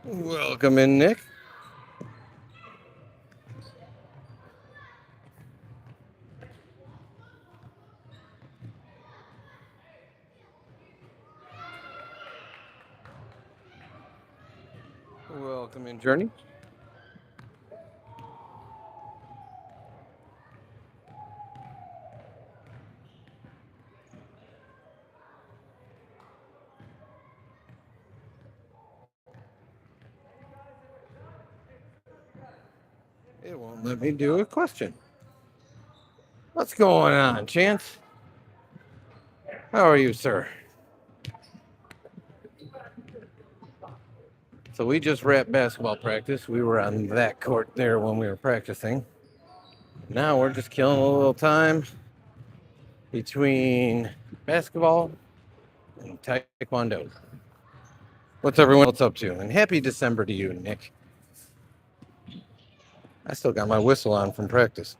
Welcome in, Nick. Welcome in, Journey. It won't let me do a question. What's going on, Chance? How are you, sir? So we just wrapped basketball practice. We were on that court there when we were practicing. Now we're just killing a little time between basketball and taekwondo. What's everyone else up to? And happy December to you, Nick. I still got my whistle on from practice.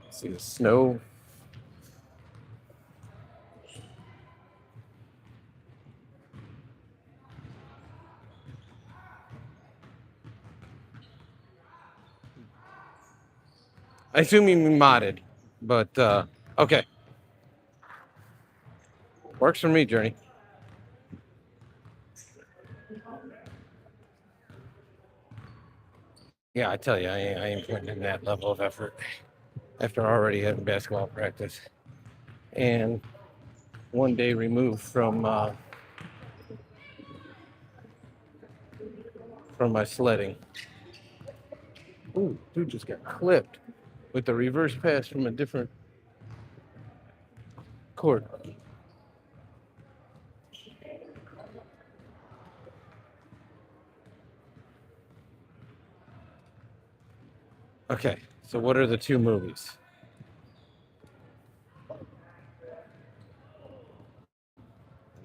See the snow. I assume you mean modded, but okay. Works for me, Journey. Yeah, I tell you, I ain't putting in that level of effort after already having basketball practice and one day removed from my sledding. Ooh, dude just got clipped with the reverse pass from a different court. Okay, so what are the two movies?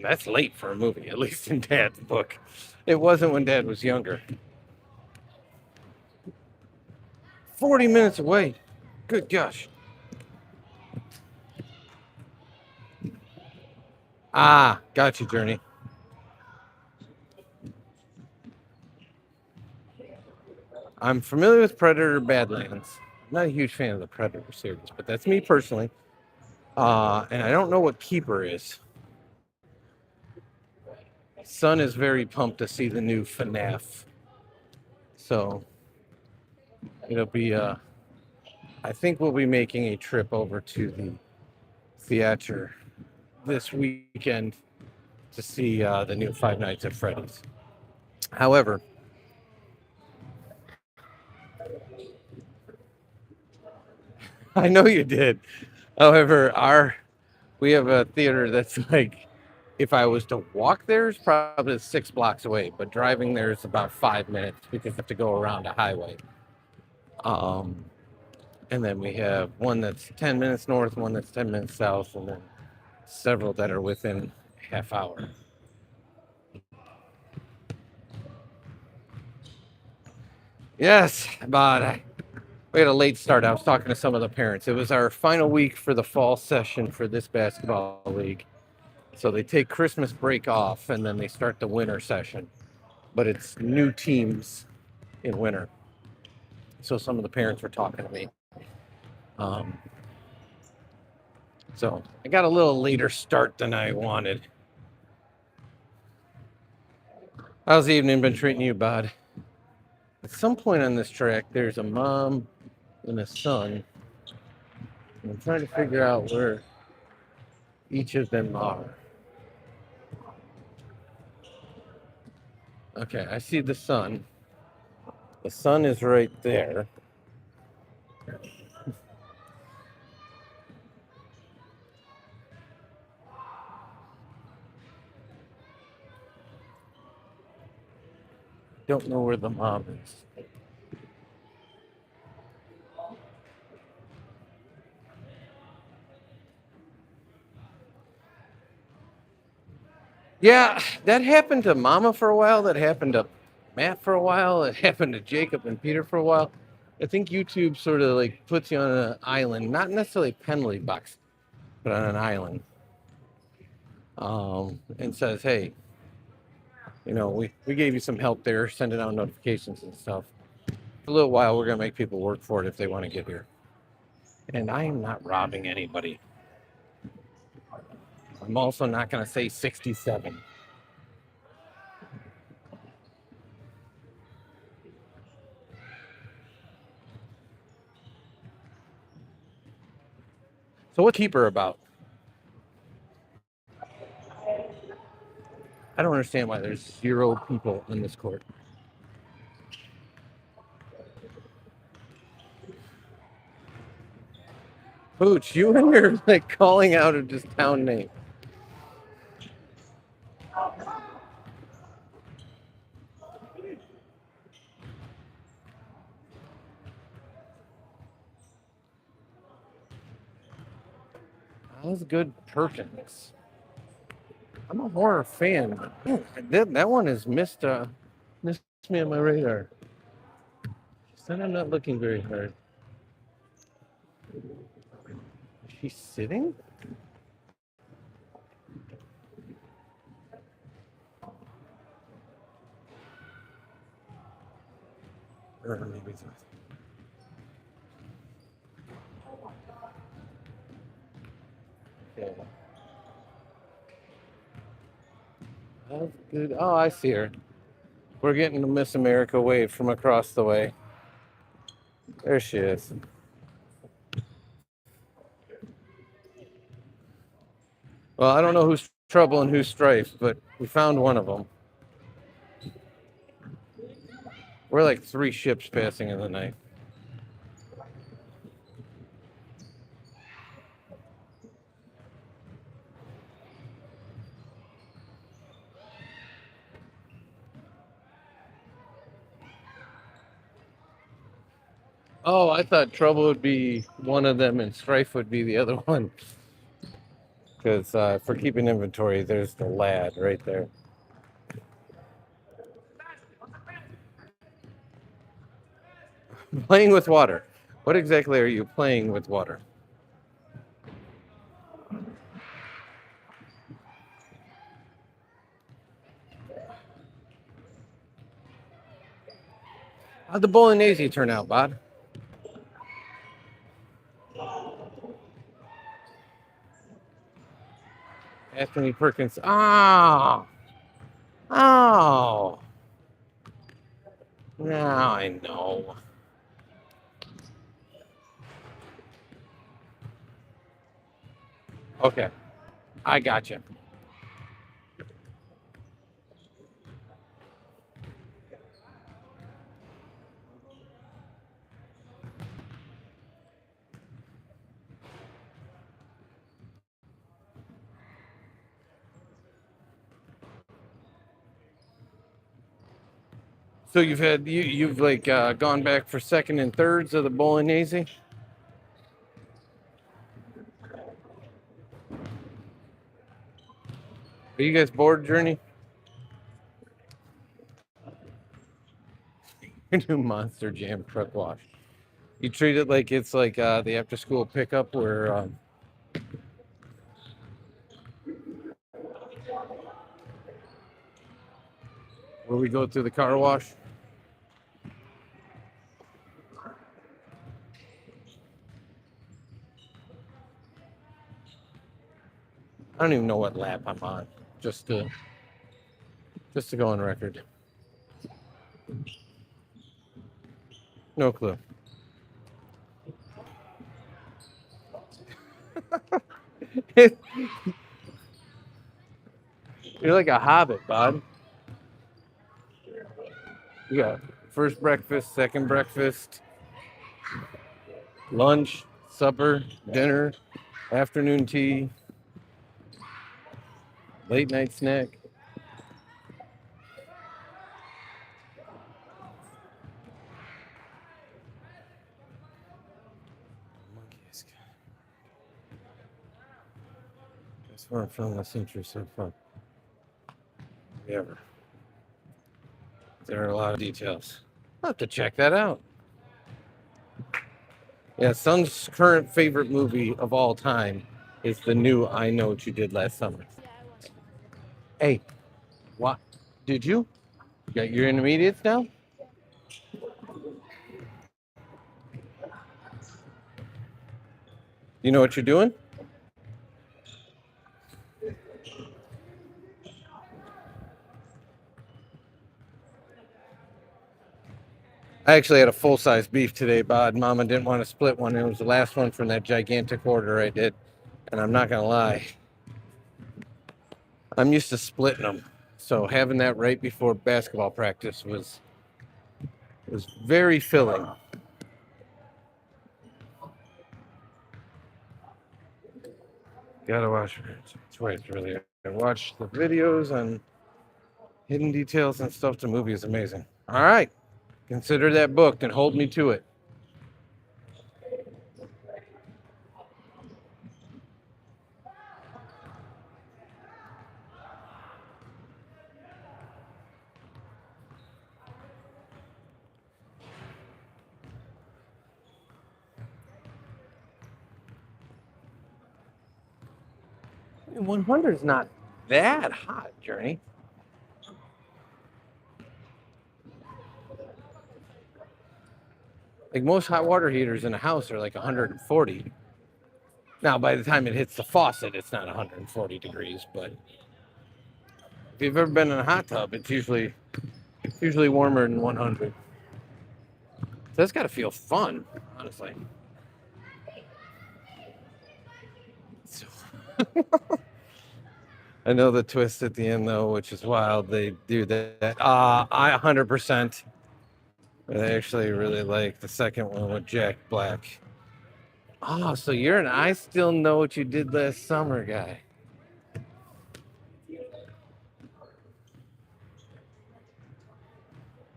That's late for a movie, at least in Dad's book. It wasn't when Dad was younger. 40 minutes away. Good gosh. Ah, got you, Journey. I'm familiar with Predator Badlands. I'm not a huge fan of the Predator series, but that's me personally. And I don't know what Keeper is. Son is very pumped to see the new FNAF. So it'll be I think we'll be making a trip over to the theater this weekend to see the new Five Nights at Freddy's. However, I know you did. However, we have a theater that's like, if I was to walk there, it's probably 6 blocks away, but driving there is about 5 minutes because you have to go around a highway. Um, and then we have one that's 10 minutes north, one that's 10 minutes south, and then several that are within half hour. Yes, but we had a late start. I was talking to some of the parents. It was our final week for the fall session for this basketball league. So they take Christmas break off and then they start the winter session. But it's new teams in winter. So some of the parents were talking to me. Um, so I got a little later start than I wanted. How's the evening been treating you, bud? At some point on this track, there's a mom and a son. And I'm trying to figure out where each of them are. Okay, I see the sun. The sun is right there. Don't know where the mom is. Yeah, that happened to Mama for a while. That happened to Matt for a while. It happened to Jacob and Peter for a while. I think YouTube sort of like puts you on an island, not necessarily a penalty box, but on an island. and says, hey, we gave you some help there, sending out notifications and stuff. For a little while, we're going to make people work for it if they want to get here. And I am not robbing anybody. I'm also not going to say 67. So what's Keeper about? I don't understand why there's 0 people in this court. Pooch, you and your like calling out of just town name. That was good Perkins. I'm a horror fan. That one has missed me on my radar. She said I'm not looking very hard. Is she sitting? Or maybe it's not. Yeah. That's good. Oh, I see her. We're getting the Miss America wave from across the way. There she is. Well, I don't know who's trouble and who's strife, but we found one of them. We're like 3 ships passing in the night. Oh, I thought trouble would be one of them and strife would be the other one. Because for keeping inventory, there's the lad right there. Playing with water. What exactly are you playing with water? How'd the bolognese turn out, Bod? Anthony Perkins. Oh. Oh. Now I know. Okay. I got you. So you've like gone back for second and thirds of the bolognese? Are you guys bored, Journey? Your new Monster Jam truck wash. You treat it like it's like the after school pickup where we go through the car wash. I don't even know what lap I'm on. Just to go on record. No clue. You're like a hobbit, bud. You got first breakfast, second breakfast, lunch, supper, dinner, afternoon tea, late night snack. That's where I'm from this intro so far. Ever. There are a lot of details. I'll have to check that out. Yeah, Son's current favorite movie of all time is the new I Know What You Did Last Summer. Hey, what? Did you? Got your intermediates now? You know what you're doing? I actually had a full size beef today, Bod. Mama didn't want to split one. It was the last one from that gigantic order I did. And I'm not going to lie, I'm used to splitting them. So having that right before basketball practice was very filling. Gotta watch. That's right, really. I watch the videos on hidden details and stuff. The movie is amazing. All right, consider that booked and hold me to it. 100 is not that hot, Journey. Like most hot water heaters in a house are like 140. Now, by the time it hits the faucet, it's not 140 degrees. But if you've ever been in a hot tub, it's usually warmer than 100. So that's got to feel fun, honestly. So, I know the twist at the end though, which is wild. They do that. I 100%. But I actually really like the second one with Jack Black. Oh, so you're an I still know what you did last summer guy.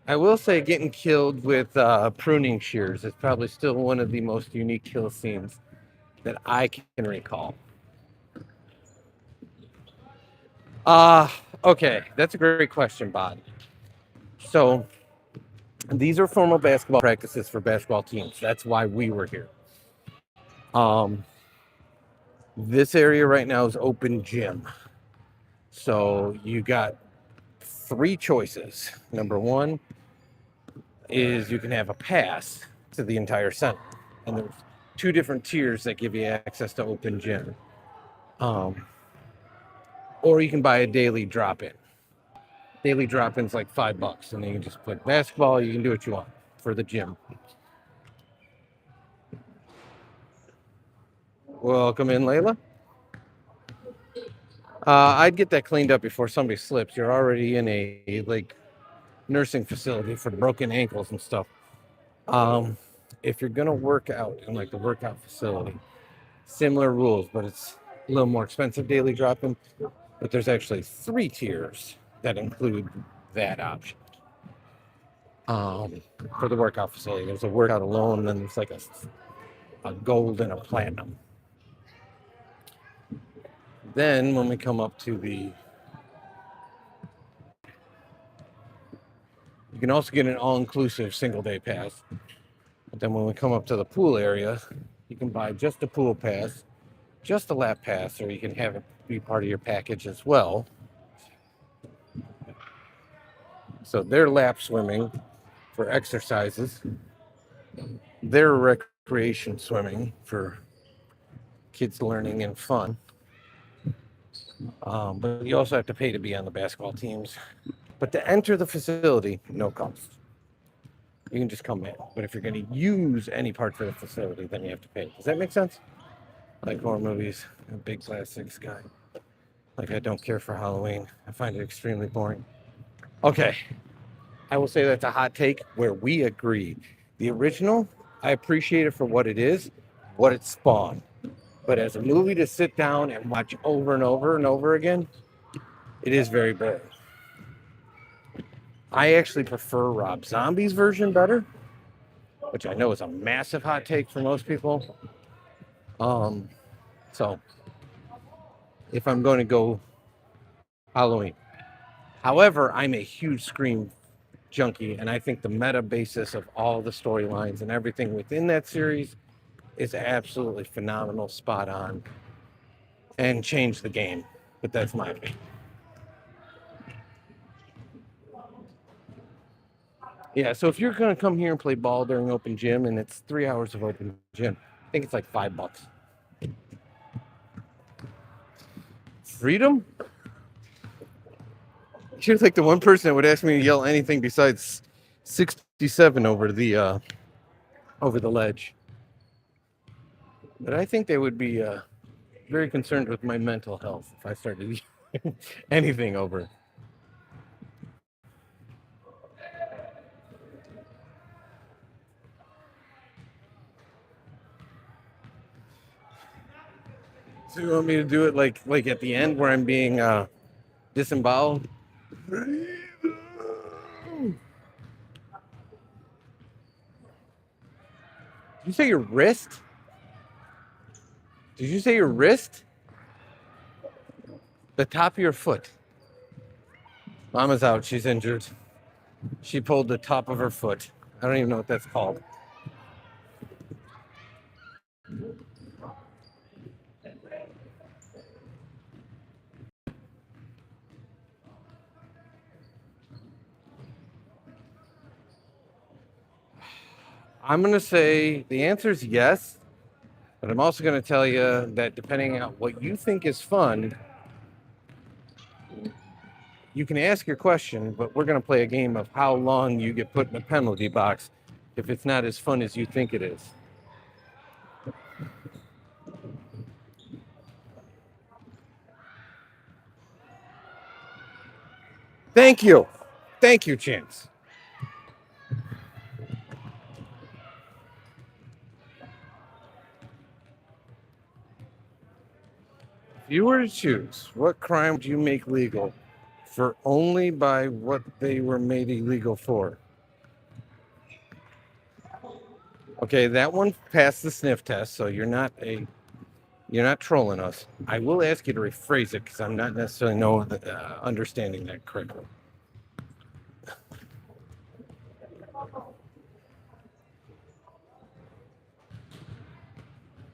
I will say getting killed with pruning shears is probably still one of the most unique kill scenes that I can recall. Okay, that's a great question, Bod. So these are formal basketball practices for basketball teams. That's why we were here. Um, this area right now is open gym. So you got three choices. Number one is you can have a pass to the entire center, and there's two different tiers that give you access to open gym. Um, or you can buy a daily drop-in. Daily drop-in's like $5, and then you can just play basketball. You can do what you want for the gym. Welcome in, Layla. I'd get that cleaned up before somebody slips. You're already in a like nursing facility for broken ankles and stuff. Um, if you're gonna work out in like the workout facility, similar rules, but it's a little more expensive daily drop-in. But there's actually three tiers that include that option. Um, for the workout facility, there's a workout alone, and then there's like a gold and a platinum. Then when we come up to the, you can also get an all-inclusive single-day pass. But then when we come up to the pool area, you can buy just a pool pass, just a lap pass, or you can have it be part of your package as well. So they're lap swimming for exercises. They're recreation swimming for kids learning and fun. But you also have to pay to be on the basketball teams. But to enter the facility, no cost. You can just come in. But if you're going to use any part for the facility, then you have to pay. Does that make sense? Like horror movies, a big plastics guy. Like I don't care for Halloween. I find it extremely boring. Okay. I will say that's a hot take where we agree. The original, I appreciate it for what it is, what it spawned. But as a movie to sit down and watch over and over and over again, it is very boring. I actually prefer Rob Zombie's version better, which I know is a massive hot take for most people. So if I'm going to go Halloween. However, I'm a huge Scream junkie, and I think the meta basis of all the storylines and everything within that series is absolutely phenomenal, spot on, and changed the game. But that's my opinion. Yeah, so if you're gonna come here and play ball during open gym, and it's 3 hours of open gym, I think it's like $5. Freedom? You're like the one person that would ask me to yell anything besides 67 over the ledge. But I think they would be very concerned with my mental health if I started anything over. So you want me to do it like at the end where I'm being disemboweled? Did you say your wrist? Did you say your wrist? The top of your foot. Mama's out. She's injured. She pulled the top of her foot. I don't even know what that's called. I'm going to say the answer is yes, but I'm also going to tell you that depending on what you think is fun, you can ask your question, but we're going to play a game of how long you get put in a penalty box if it's not as fun as you think it is. Thank you. Thank you, Chance. If you were to choose, what crime would you make legal for only by what they were made illegal for? Okay, that one passed the sniff test, so you're not trolling us. I will ask you to rephrase it because I'm not necessarily understanding that correctly.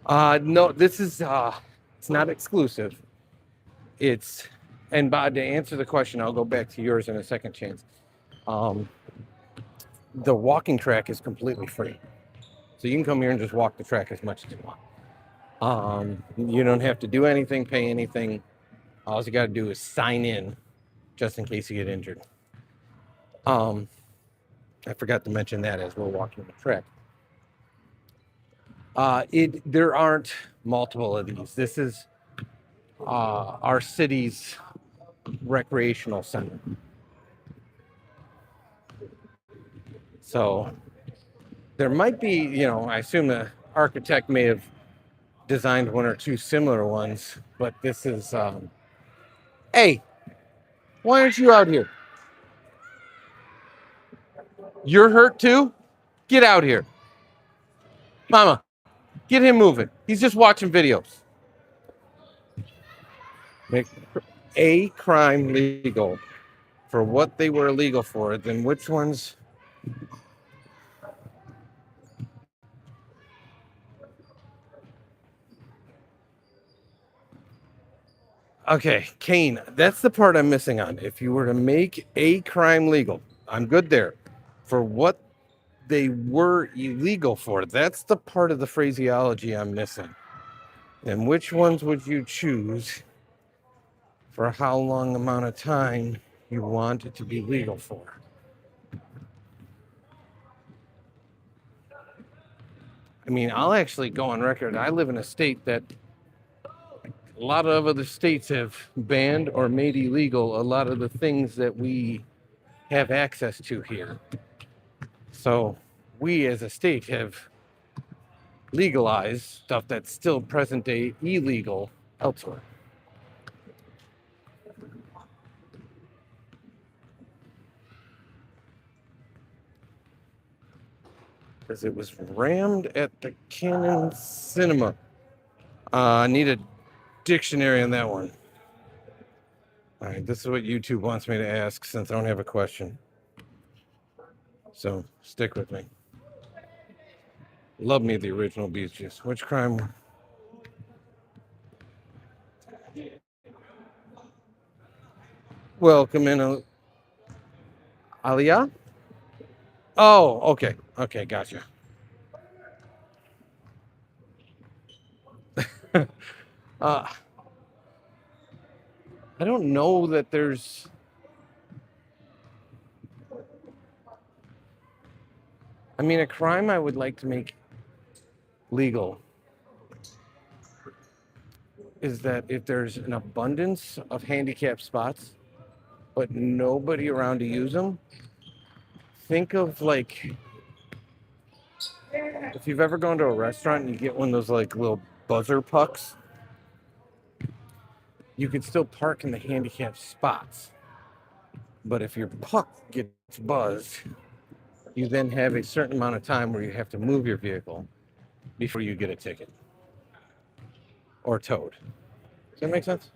No, this is it's not exclusive. It's and Bob, to answer the question, I'll go back to yours in a second, Chance. Um, the walking track is completely free, so you can come here and just walk the track as much as you want. You don't have to do anything, pay anything. All you got to do is sign in, just in case you get injured. Um, I forgot to mention that as we're walking the track. There aren't multiple of these. This is our city's recreational center. So there might be, I assume the architect may have designed one or two similar ones, but this is, hey, why aren't you out here? You're hurt too? Get out here. Mama, get him moving. He's just watching videos. Make a crime legal for what they were illegal for, then which ones? Okay, Kane, that's the part I'm missing on. If you were to make a crime legal, I'm good there. For what they were illegal for, that's the part of the phraseology I'm missing. And which ones would you choose for how long amount of time you want it to be legal for? I mean, I'll actually go on record. I live in a state that a lot of other states have banned or made illegal a lot of the things that we have access to here. So we as a state have legalized stuff that's still present day illegal elsewhere. Because it was rammed at the Canon Cinema. I need a dictionary on that one. All right, this is what YouTube wants me to ask since I don't have a question. So stick with me. Love me the original Beast Juice. Which crime? Welcome in, Aliyah. Oh, okay. Okay, gotcha. uh, I don't know that there's. I mean, a crime I would like to make legal is that if there's an abundance of handicap spots, but nobody around to use them, think of like if you've ever gone to a restaurant and you get one of those like little buzzer pucks, you can still park in the handicap spots. But if your puck gets buzzed, you then have a certain amount of time where you have to move your vehicle before you get a ticket or towed. Does that make sense?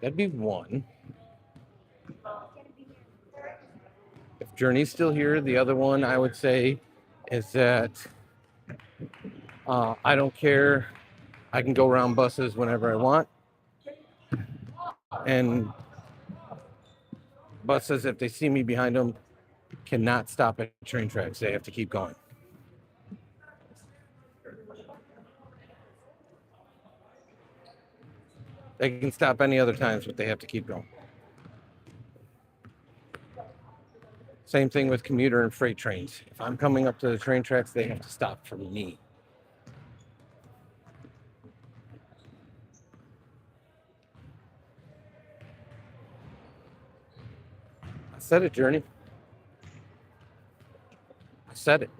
That'd be one. If Journey's still here, the other one I would say is that I don't care. I can go around buses whenever I want. And buses, if they see me behind them, cannot stop at train tracks. They have to keep going. They can stop any other times, but they have to keep going. Same thing with commuter and freight trains. If I'm coming up to the train tracks, they have to stop for me. I said it, Journey. I said it.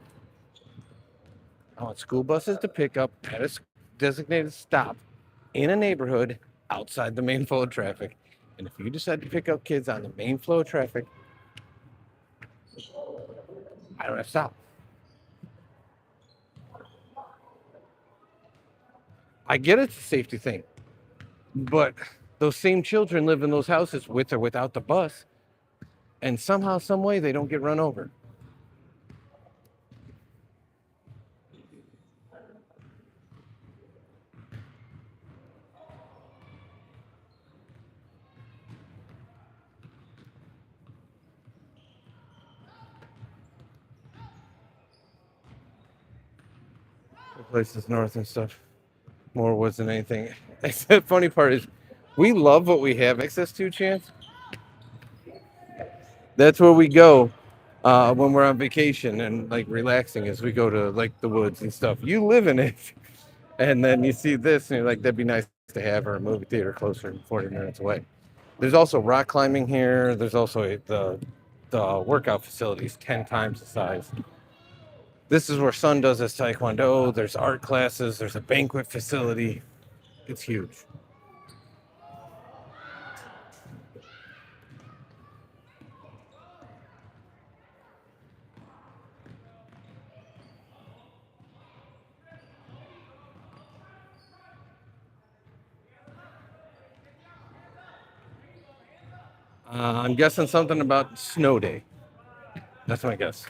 I want school buses to pick up at a designated stop in a neighborhood outside the main flow of traffic. And if you decide to pick up kids on the main flow of traffic, I don't have to stop. I get it's a safety thing, but those same children live in those houses with or without the bus, and somehow, some way, they don't get run over. The places north and stuff, more woods than anything. The funny part is, we love what we have access to, Chance. That's where we go when we're on vacation and like relaxing as we go to like the woods and stuff. You live in it, and then you see this, and you're like, that'd be nice to have or a movie theater closer than 40 minutes away. There's also rock climbing here. There's also the workout facilities 10 times the size. This is where Son does his taekwondo. There's art classes. There's a banquet facility. It's huge. I'm guessing something about snow day. That's my guess.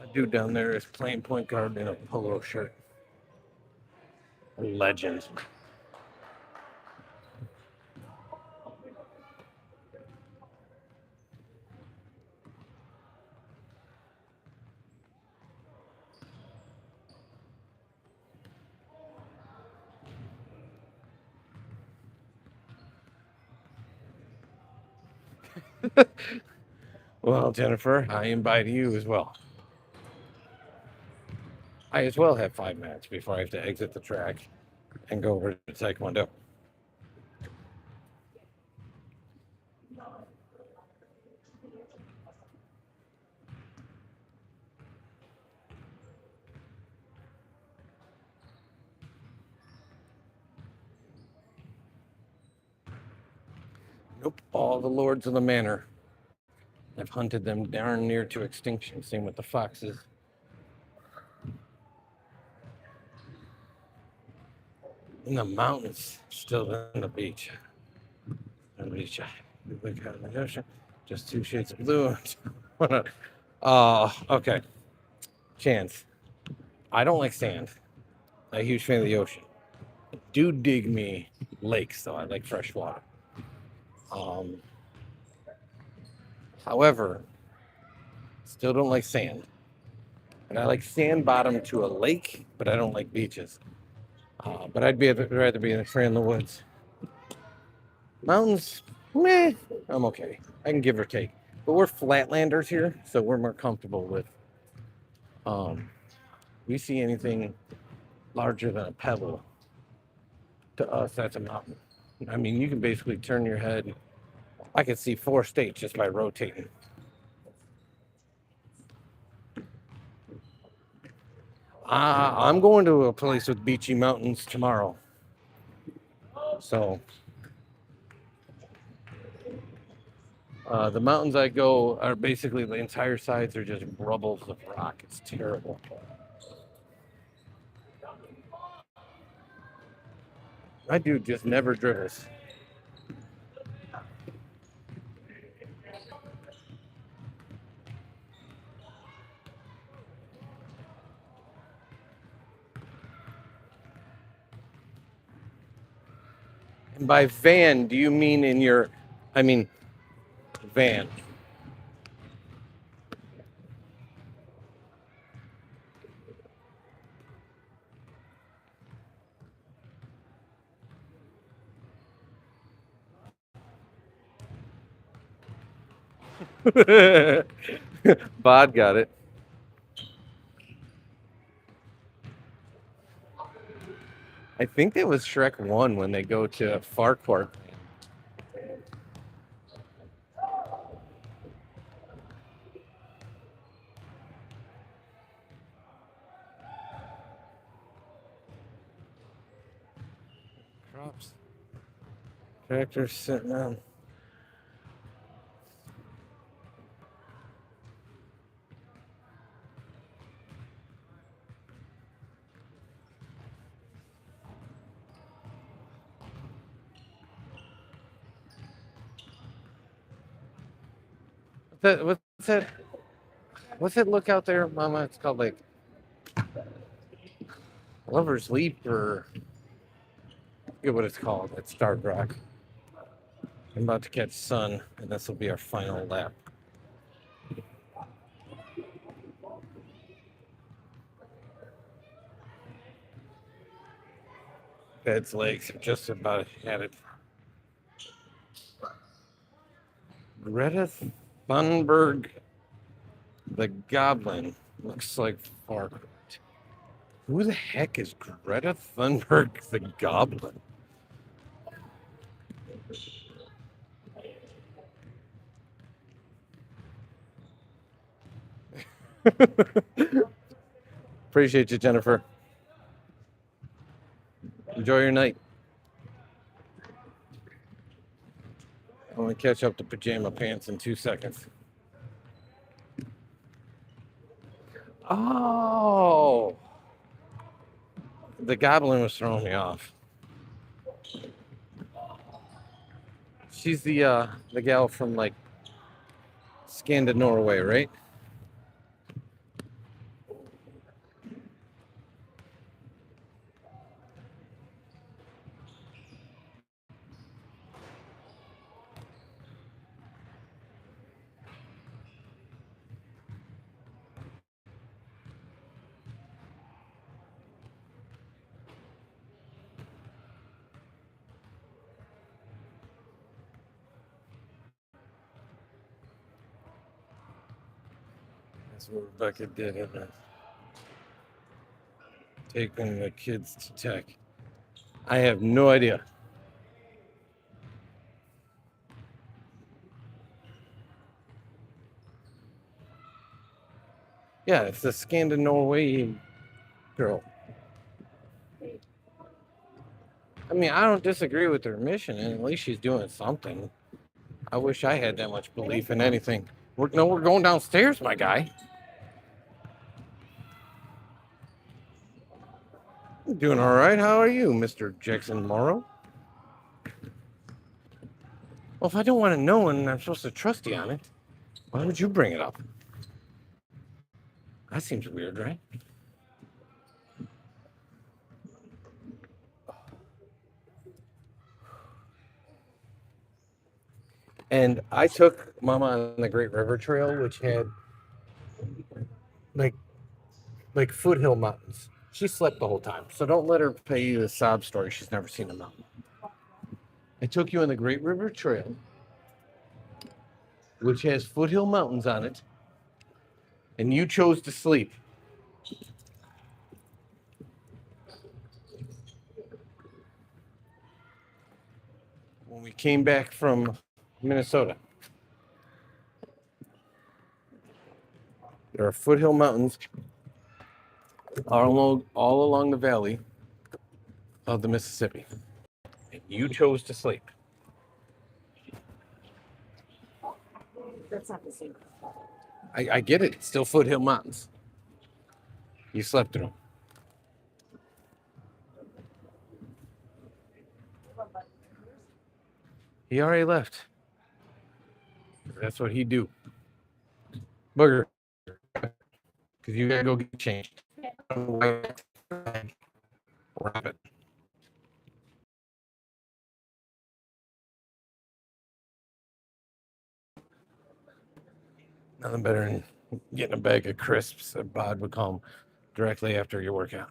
A dude down there is playing point guard in a polo shirt. A legend. Well, Jennifer, I invite you as well. I as well have 5 minutes before I have to exit the track and go over to Taekwondo. Nope, all the lords of the manor. I've hunted them darn near to extinction. Same with the foxes. In the mountains, still in the beach. The beach. You look out in the ocean, just two shades of blue on a Okay. Chance. I don't like sand. I'm a huge fan of the ocean. Do dig me lakes though. I like fresh water. Um, However, still don't like sand. And I like sand bottom to a lake, but I don't like beaches. But rather be in the woods. Mountains, meh, I'm okay. I can give or take. But we're flatlanders here, so we're more comfortable with. We see anything larger than a pebble. To us, that's a mountain. I mean, you can basically turn your head. I could see 4 states just by rotating. I'm going to a place with beachy mountains tomorrow. So the mountains I go are basically the entire sides are just rubbles of rock. It's terrible. My dude just never dribbles. And by van, do you mean in your, I mean, van? Bod got it. I think that was Shrek 1 when they go to Farquhar. Crops. Tractor sitting on. What's that? What's that look out there, Mama? It's called like Lover's Leap or I forget what it's called at Starved Rock. I'm about to catch sun, and this will be our final lap. Bed's legs are just about at it. Greta Thunberg, the Goblin, looks like Farquaad. Who the heck is Greta Thunberg, the Goblin? Appreciate you, Jennifer. Enjoy your night. I'm gonna catch up to pajama pants in 2 seconds. Oh, the Goblin was throwing me off. She's the gal from like Scandinavia, Norway, right? That's what Rebecca did, isn't it? Taking the kids to tech. I have no idea. Yeah, it's the Scandinavian Norway girl. I mean, I don't disagree with her mission, and at least she's doing something. I wish I had that much belief in anything. We're going downstairs, my guy. I'm doing all right. How are you, Mr. Jackson Morrow? Well, if I don't want to know and I'm supposed to trust you on it, why would you bring it up? That seems weird, right? And I took Mama on the Great River Trail, which had like like foothill mountains. She slept the whole time, so don't let her tell you the sob story. She's never seen a mountain. I took you on the Great River Trail, which has foothill mountains on it, and you chose to sleep. When we came back from Minnesota, there are foothill mountains all along the valley of the Mississippi, and you chose to sleep. That's not the same. I get it. It's still foothill mountains. You slept through them. He already left. That's what he do. Booger, because you gotta go get changed. Rabbit. Nothing better than getting a bag of crisps that Bod would call them directly after your workout.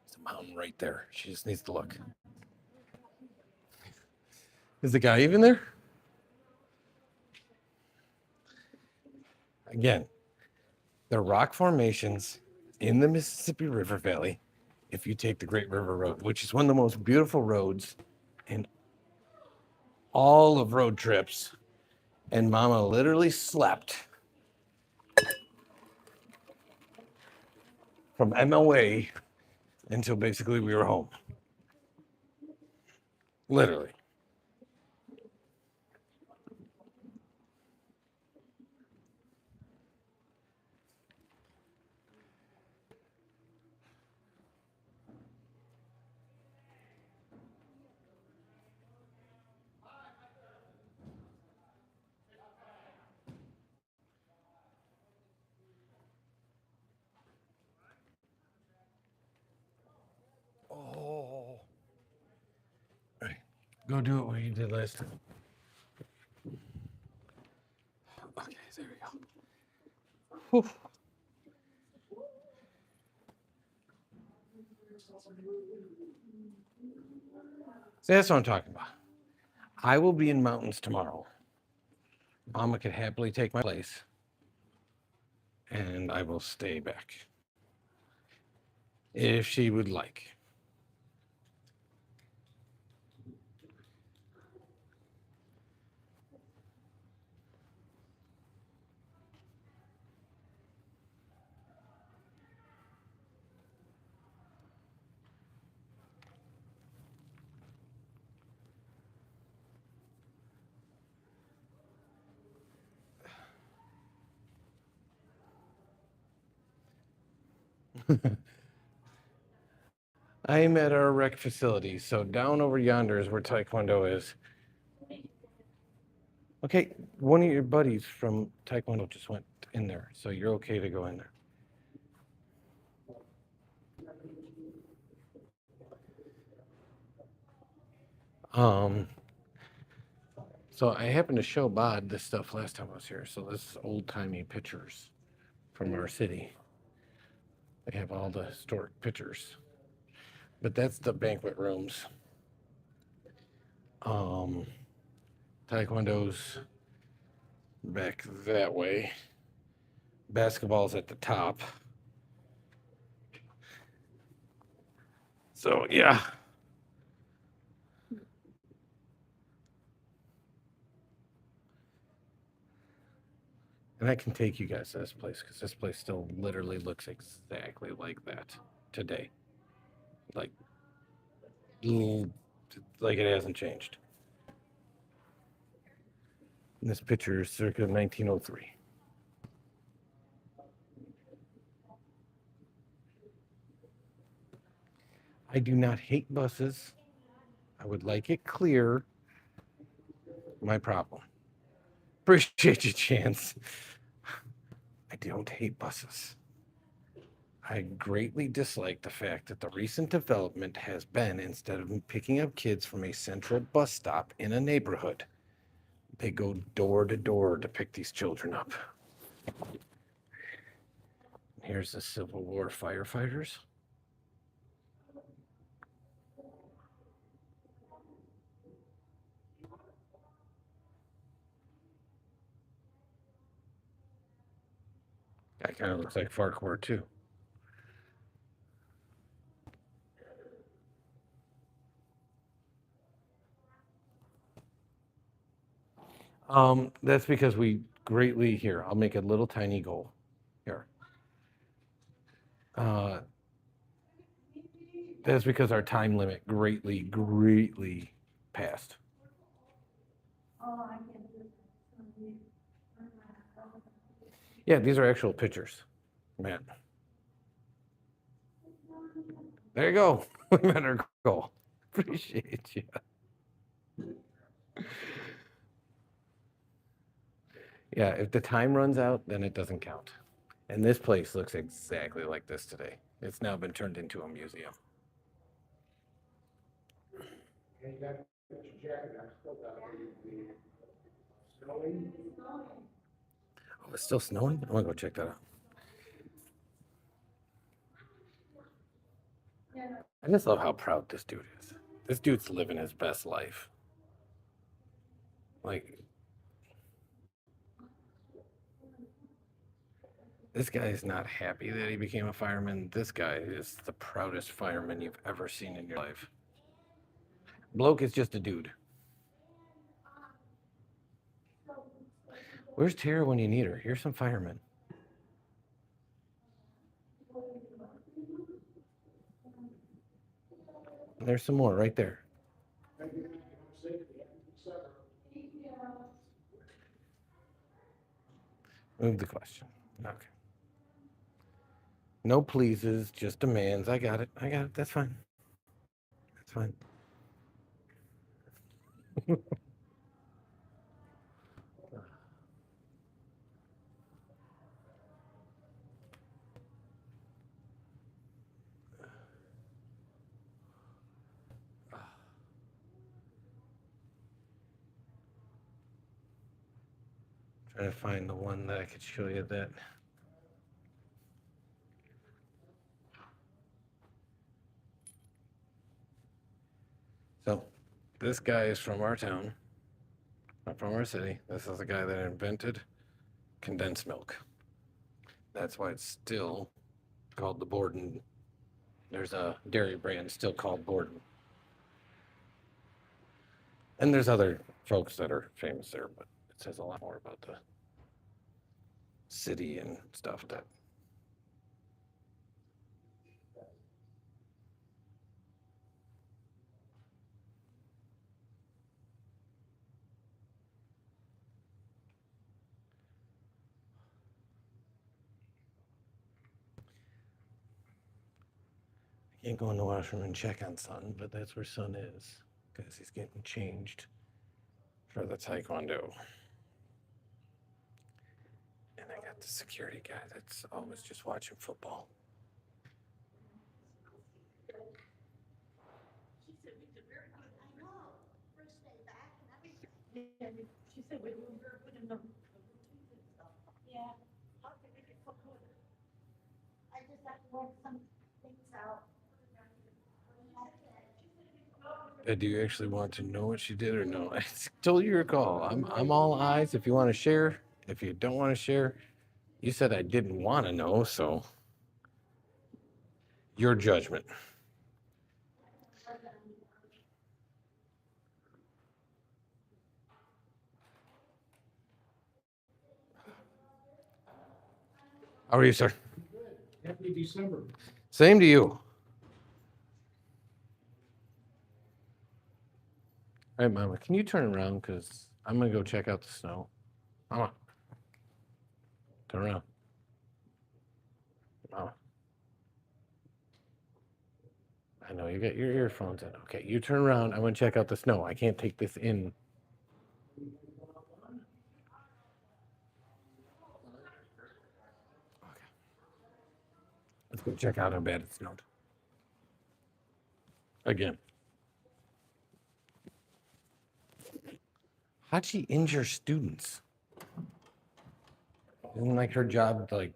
There's a mountain right there. She just needs to look. Is the guy even there? Again, the rock formations in the Mississippi River Valley, if you take the Great River Road, which is one of the most beautiful roads in all of road trips, and Mama literally slept from MLA until basically we were home. Literally. Oh. All right. Go do it what you did last time. Okay, there we go. Whew. See, that's what I'm talking about. I will be in mountains tomorrow. Mama could happily take my place, and I will stay back if she would like. I'm at our rec facility, so down over yonder is where Taekwondo is. Okay, one of your buddies from Taekwondo just went in there, so you're okay to go in there. Um, so I happened to show Bod this stuff last time I was here. So this is old timey pictures from our city. They have all the historic pictures, but that's the banquet rooms. Um, Taekwondo's back that way. Basketball's at the top. So yeah. And I can take you guys to this place because this place still literally looks exactly like that today. Like like it hasn't changed. And this picture is circa 1903. I do not hate buses. I would like it clear. My problem. Appreciate you, Chance. I don't hate buses. I greatly dislike the fact that the recent development has been, instead of picking up kids from a central bus stop in a neighborhood, they go door to door to pick these children up. Here's the Civil War firefighters. That kind of looks like Farquhar too. That's because we greatly here. I'll make a little tiny goal here. That's because our time limit greatly passed. Yeah, these are actual pictures, man. There you go. We met our goal. Appreciate you. Yeah, if the time runs out, then it doesn't count. And this place looks exactly like this today. It's now been turned into a museum. Oh, it's still snowing? I'm gonna go check that out. I just love how proud this dude is. This dude's living his best life. Like, this guy is not happy that he became a fireman. This guy is the proudest fireman you've ever seen in your life. Bloke is just a dude. Where's Tara when you need her? Here's some firemen. There's some more right there. Move the question. Okay. No pleases, just demands. I got it. That's fine. That's fine. Trying to find the one that I could show you that. So, this guy is from our town, not from our city. This is the guy that invented condensed milk. That's why it's still called the Borden. There's a dairy brand still called Borden. And there's other folks that are famous there, but it says a lot more about the city and stuff that. I can't go in the washroom and check on Son, but that's where Son is because he's getting changed for the Taekwondo. And I got the security guy that's always just watching football. She said we were putting the stuff. Yeah. I just have to work some things out. Do you actually want to know what she did or no? It's totally your call. I'm all eyes if you want to share. If you don't want to share, you said I didn't want to know, so your judgment. How are you, sir? Happy December. Same to you. All right, Mama, can you turn around? Because I'm going to go check out the snow. Mama, turn around. Mama. I know you got your earphones in. Okay, you turn around. I want to check out the snow. I can't take this in. Okay. Let's go check out how bad it snowed. Again. How'd she injure students? Isn't like her job to like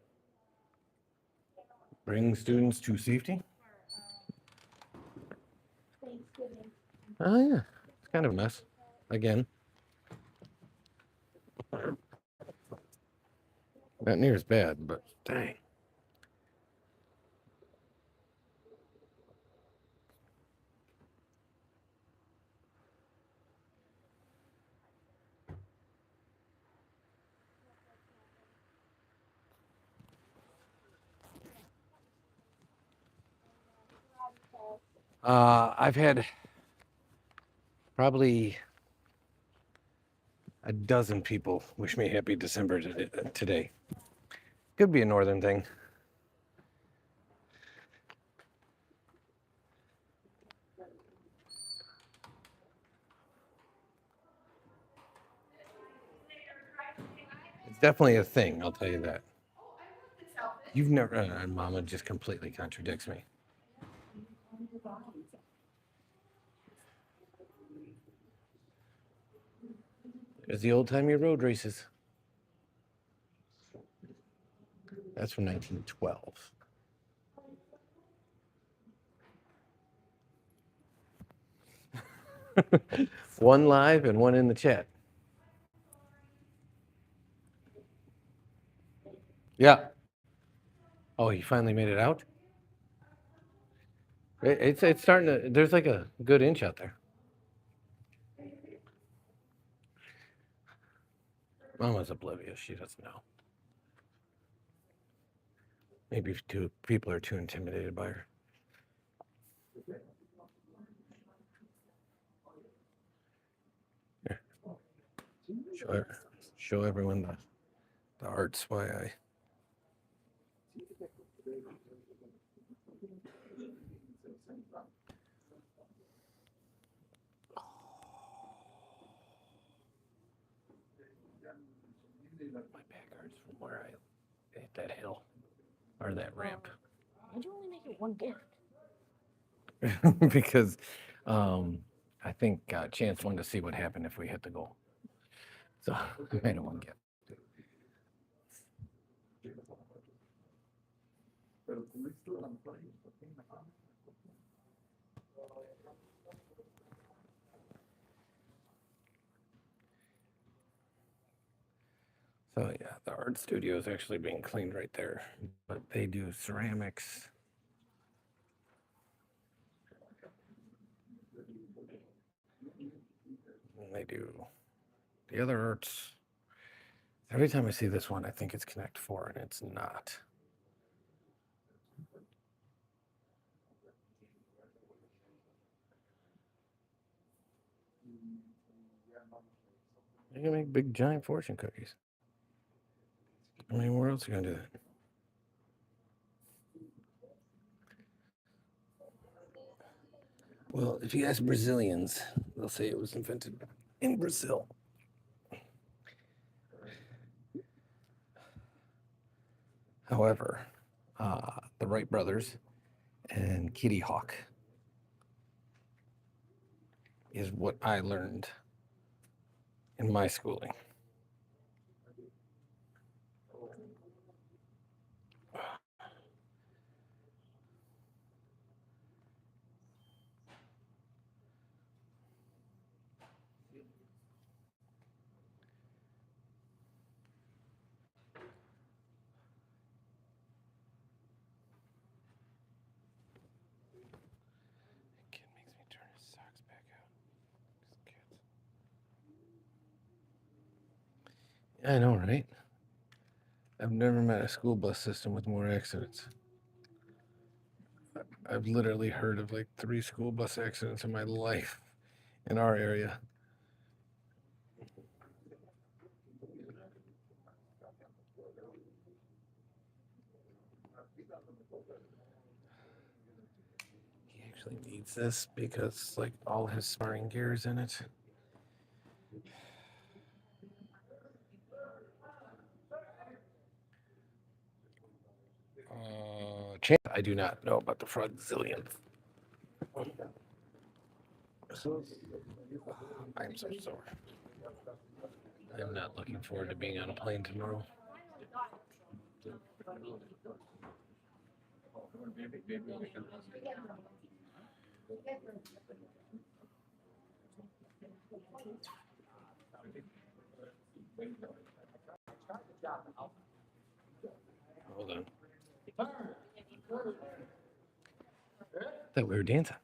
bring students to safety? Thanksgiving. Oh yeah, it's kind of a mess. Again, not near as bad, but dang. I've had probably a dozen people wish me happy December today. Could be a northern thing. It's definitely a thing, I'll tell you that. You've never, Mama just completely contradicts me. There's the old timey road races. That's from 1912. One live and one in the chat. Yeah. Oh, you finally made it out? It's starting to, there's like a good inch out there. Mama's oblivious. She doesn't know. Maybe two people are too intimidated by her. Here, show everyone the arts why I. My back hurts from where I hit that hill or that ramp. Why'd you only make it one gift? Because I think Chance wanted to see what happened if we hit the goal. So I made it one gift. So yeah, the art studio is actually being cleaned right there, but they do ceramics. And they do the other arts. Every time I see this one, I think it's Connect 4, and it's not. You can make big giant fortune cookies. I mean, where else are you gonna do that? Well, if you ask Brazilians, they'll say it was invented in Brazil. However, the Wright brothers and Kitty Hawk is what I learned in my schooling. Kid makes me turn his socks back out. I know, right? I've never met a school bus system with more accidents. I've literally heard of like 3 school bus accidents in my life, in our area. He actually needs this because like all his sparring gear is in it. Champ, I do not know about the Frogzillion. I'm so sore. I'm not looking forward to being on a plane tomorrow. Hold on. Thought we were dancing.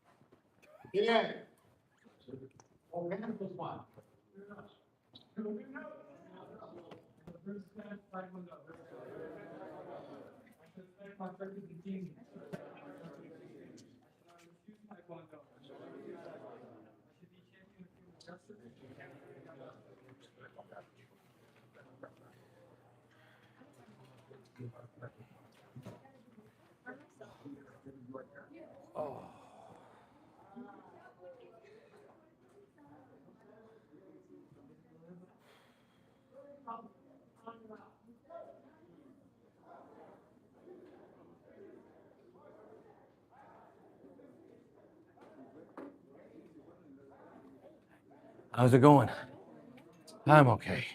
Oh. How's it going? I'm okay.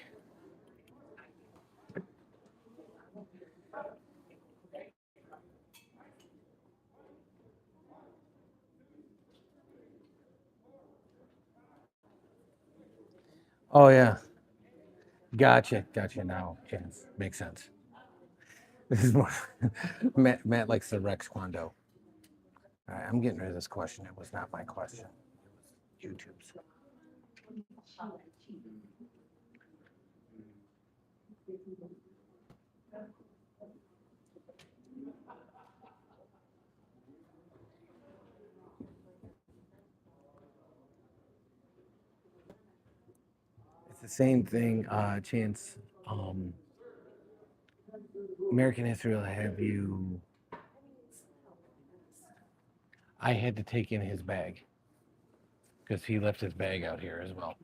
Oh yeah. Gotcha now. Chance. Makes sense. This is more Matt likes the Rex Kwando. All right, I'm getting rid of this question. It was not my question. It was YouTube's. It's the same thing, Chance. American history will have you. I had to take in his bag because he left his bag out here as well.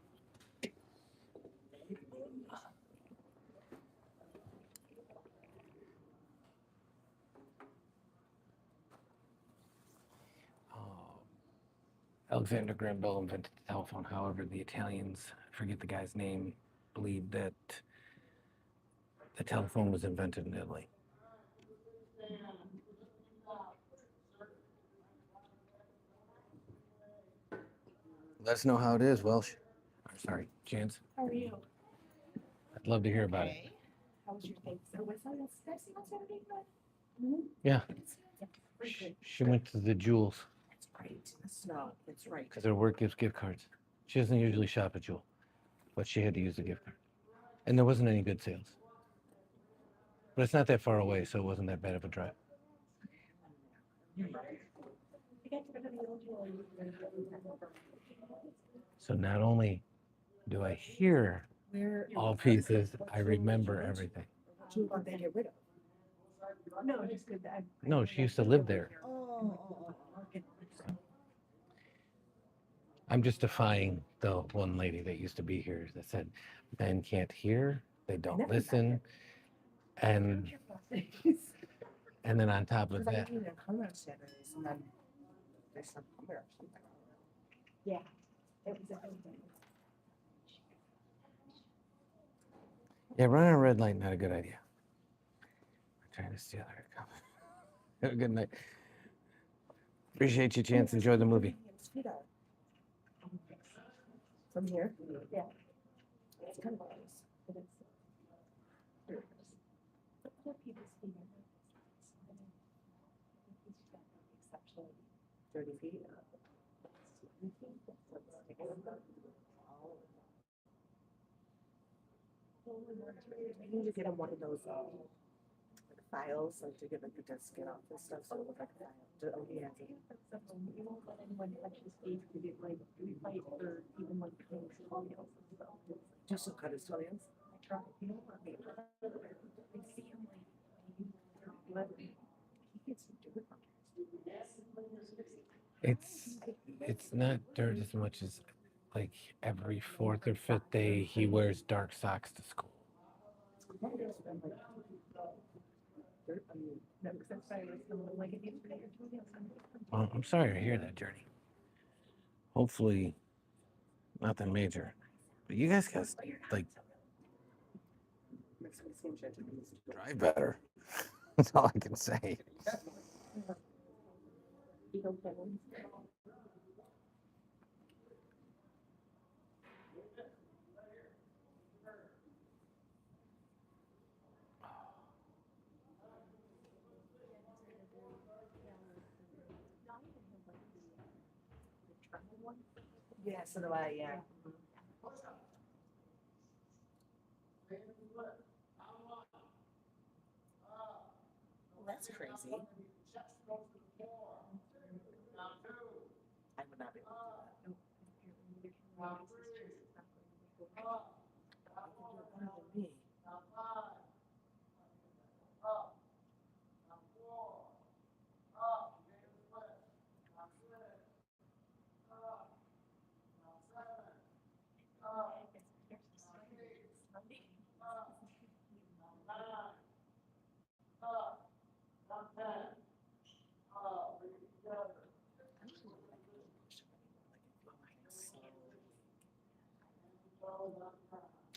Alexander Graham Bell invented the telephone. However, the Italians, I forget the guy's name, believed that the telephone was invented in Italy. Let us know how it is, Welsh. Sorry, Chance. How are you? I'd love to hear about it. Okay. How was your day? So was I on Saturday? Yeah, Yeah, very good. she went to the Jewels That's great. The snow. That's right. because her work gives gift cards. She doesn't usually shop at Jewel, but she had to use the gift card. And there wasn't any good sales. But it's not that far away, so it wasn't that bad of a drive. You got to go to the old one. So not only do I hear Where all pieces, I remember everything. what you want to get rid of? No, just good. No, she used to live there. Oh. I'm just defying the one lady that used to be here that said men can't hear, they don't listen, and then on top of that, Yeah, it was a good thing. yeah, running a red light not a good idea. I'm trying to steal her. Have a good night. Appreciate you, Chance. Enjoy the movie. From here? Yeah. It's kind of close, but it's. But poor people's feet are exceptionally 30 feet. I need to get him one of those files, like to get like the dead skin off and stuff, so it looked like a file. Yeah. You won't let anyone touch his face to get like food fight or even like clean his toenails and stuff. Just to cut his toenails. I try, you know, I mean, I see him like, he gets some dirt on It's not dirt as much as like every fourth or fifth day he wears dark socks to school. Never since I was someone like, if you look at your toenails, Well, I'm sorry to hear that, Journey. Hopefully, nothing major. But you guys got like Makes me seem Japanese. drive better. That's all I can say. ego killings. Yeah, so do I, yeah. Well, that's crazy. I would not be able to do that. You can do it better than me.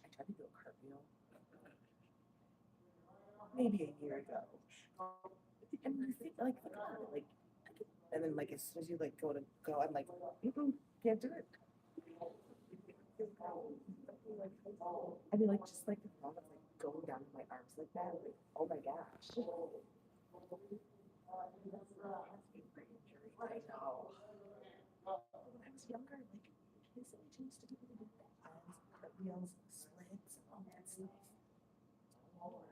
I tried to do a cartwheel maybe a year ago. And you think like, like, and then like as soon as you like go to go, I'm like, can't do it. I mean, like just like the thought of like going down to my arms like that, like, oh my gosh. I know. When I was younger, like kids always used to do cartwheels, splits, and all that stuff. I know.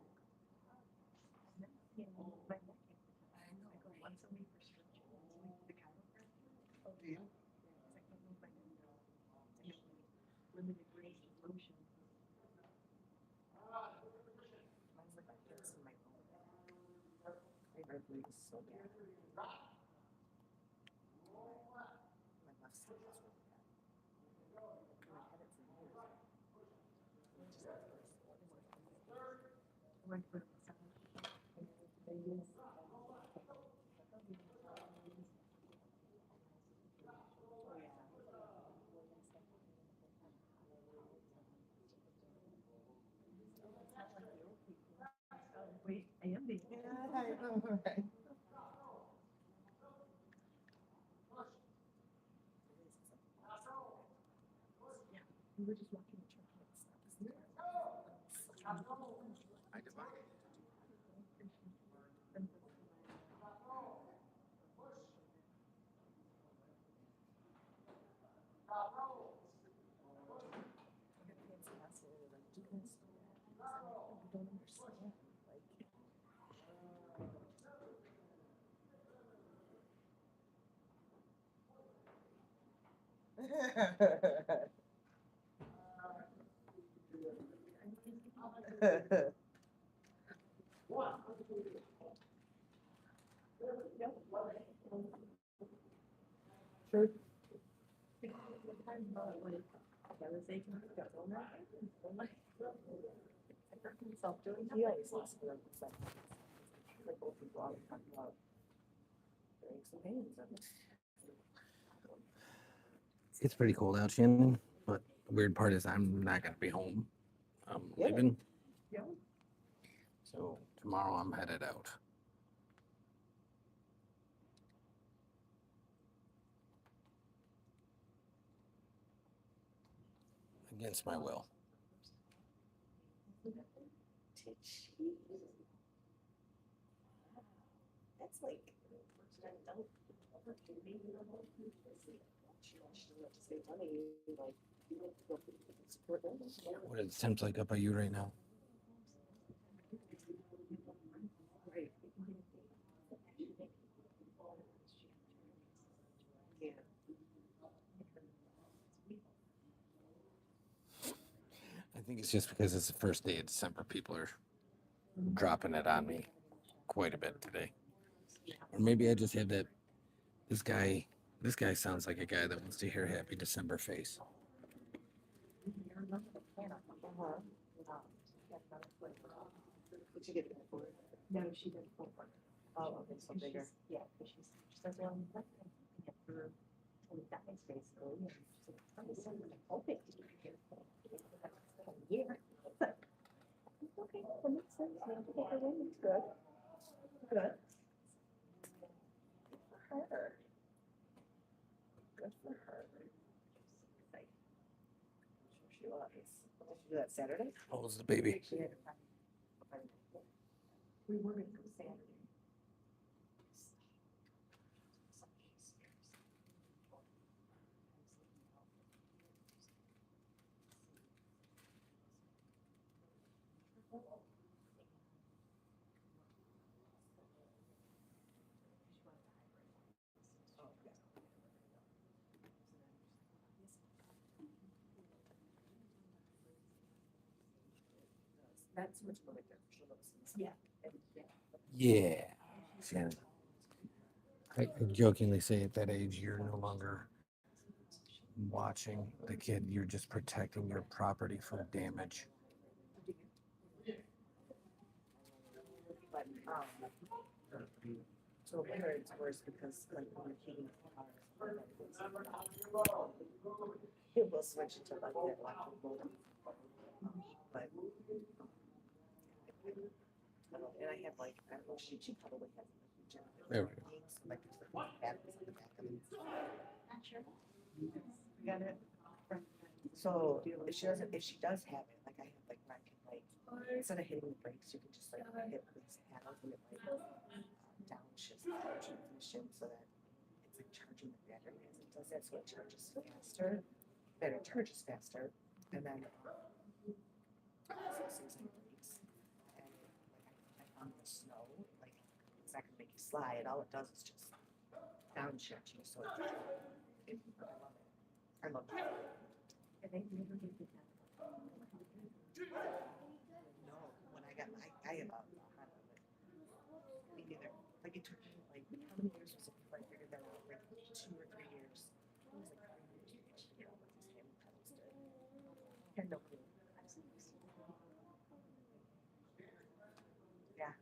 Once a week for stretching, the chiropractor. Oh, do you? I can't move my neck. Limited range of motion. Mine's like my hips and my lower. My right leg is so bad. My left side is really bad. And I've had it for years. Work for the massage. Wait, I am being. Yeah, I know, right? We were just walking the track and it stopped us. I divide. It's fascinating, like, do this, do that. I don't understand. Like, Sure. I was thinking, I hurt myself doing he that. always looks for like, like old people always talking about doing some pains. It's pretty cold out, Shannon. But the weird part is I'm not gonna be home. I'm Yeah. leaving. Yeah. So tomorrow I'm headed out. Against my will. Did she? That's like, she wants to save money, like, support them. What are the temps like up by you right now? think it's just because it's the first day of December. People are dropping it on me quite a bit today. Or maybe I just had that. This guy, this guy sounds like a guy that wants to hear Happy December face. What'd you get it for? No, she did full work. Oh, okay, so bigger. Yeah, because she says, well, nothing. And that makes basically, and she's like, I'm hoping to be here for a year. But, okay, that makes sense. Now to get her in, it's good. Good. For her. Good for her. Like, She was. Did she do that Saturday? How old's the baby? she had to find. We were gonna go Saturday. Not so much like that. She looks. Yeah. And, yeah. Yeah, Shannon. I jokingly say at that age, you're no longer watching the kid, you're just protecting your property from damage. But, so winter it's worse because like when you're heating the car, it will switch to like that electric motor. But, and I have like, I don't know, she probably has a huge There we go. like there's like batteries in the back of it. Not sure. Got it? So if she doesn't, if she does have it, like I have like where I can like, instead of hitting the brakes, you can just like hit these paddles and it like downshifts the transmission so that it's like charging the battery as it does that, so it charges faster. Then it charges faster, and then so it seems like brakes. And like on the snow, like it's not gonna make you slide. All it does is just downshift you. So I love it. I love it. I think we never did that. No, when I got I have a Honda, but me neither. Like it took me like how many years was it before I figured that out? Like 2 or 3 years. It was like 3 years to figure out what these hand pedals did. Had no clue. Yeah.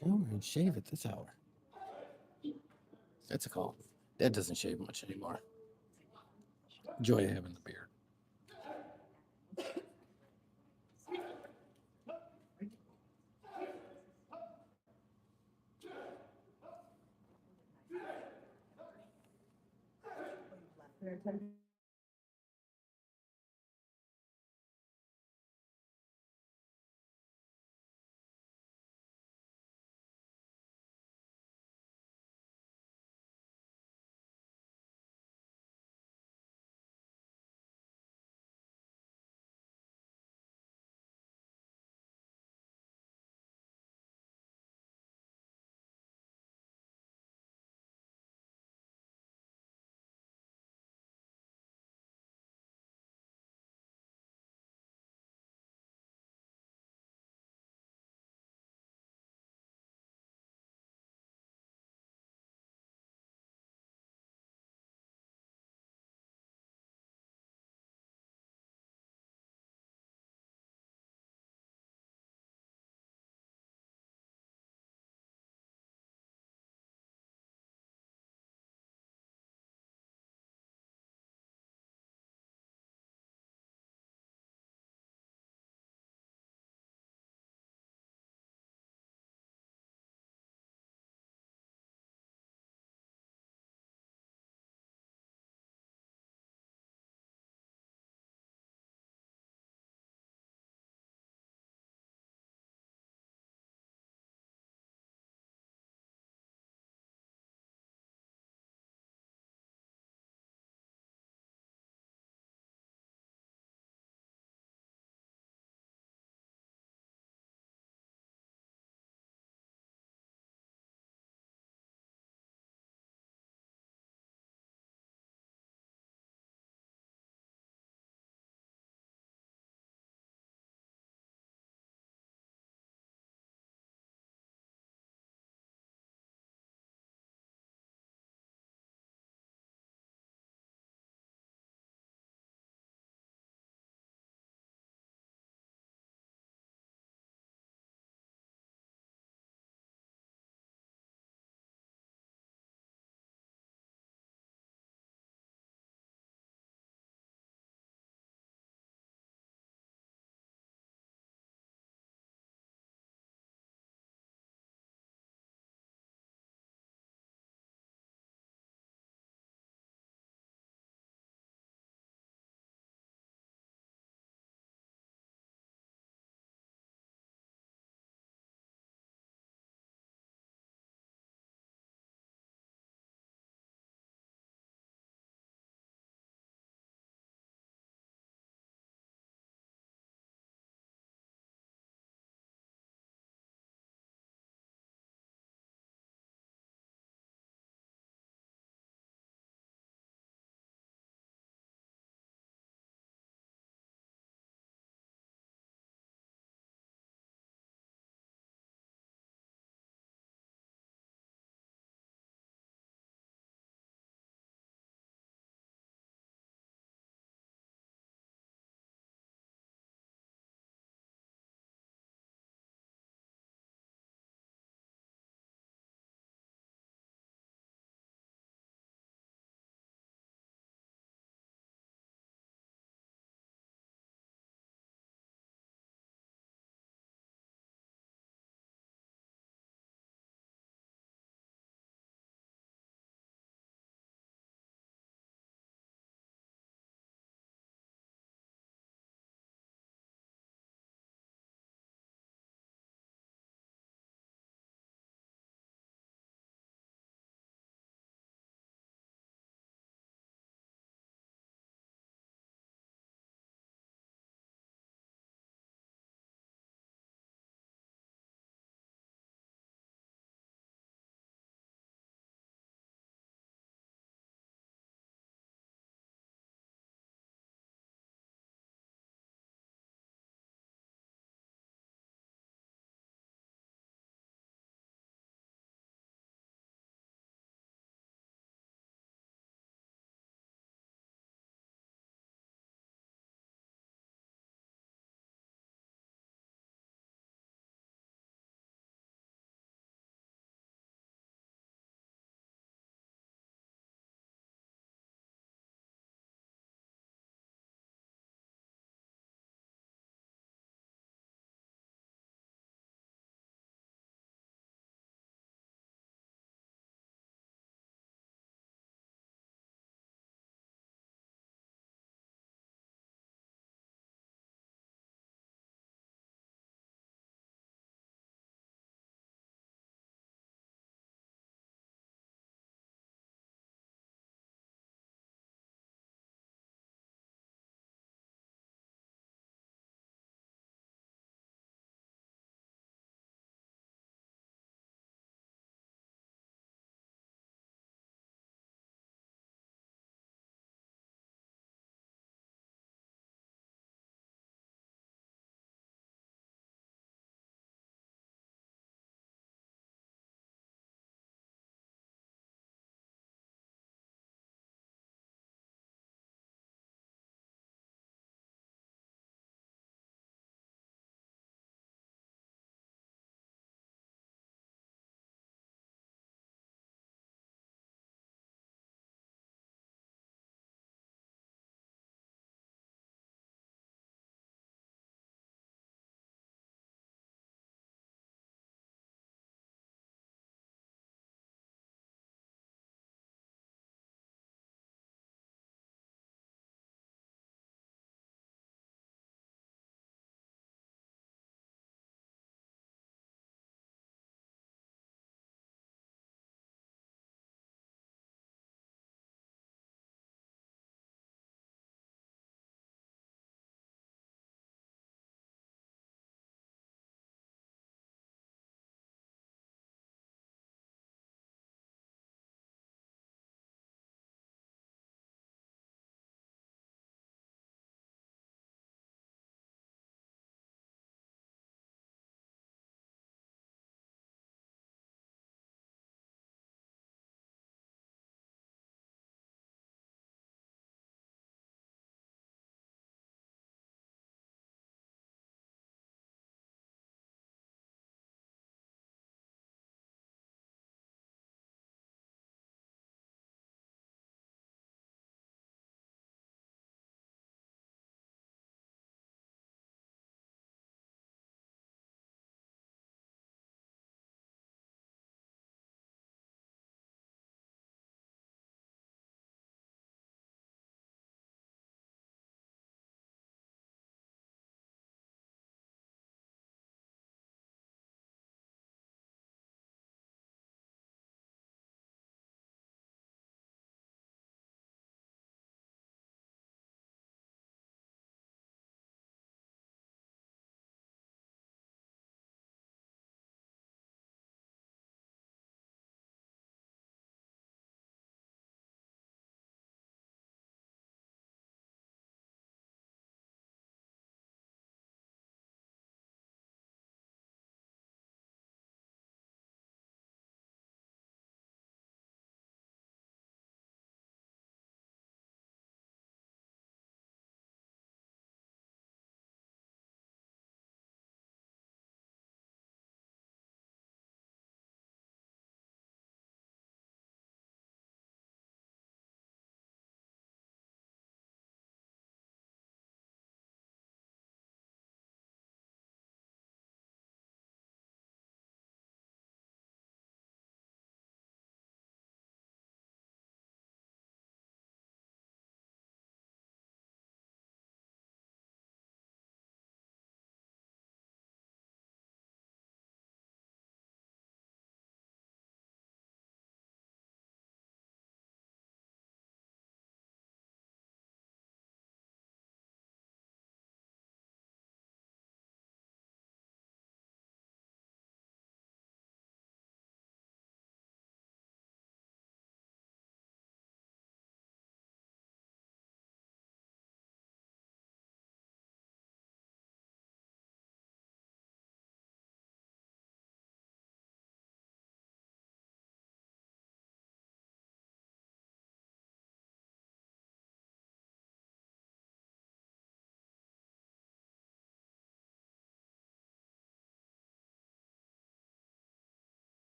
Shower and shave at this hour. That's a call. Dad doesn't shave much anymore. Joy having the beard. Left.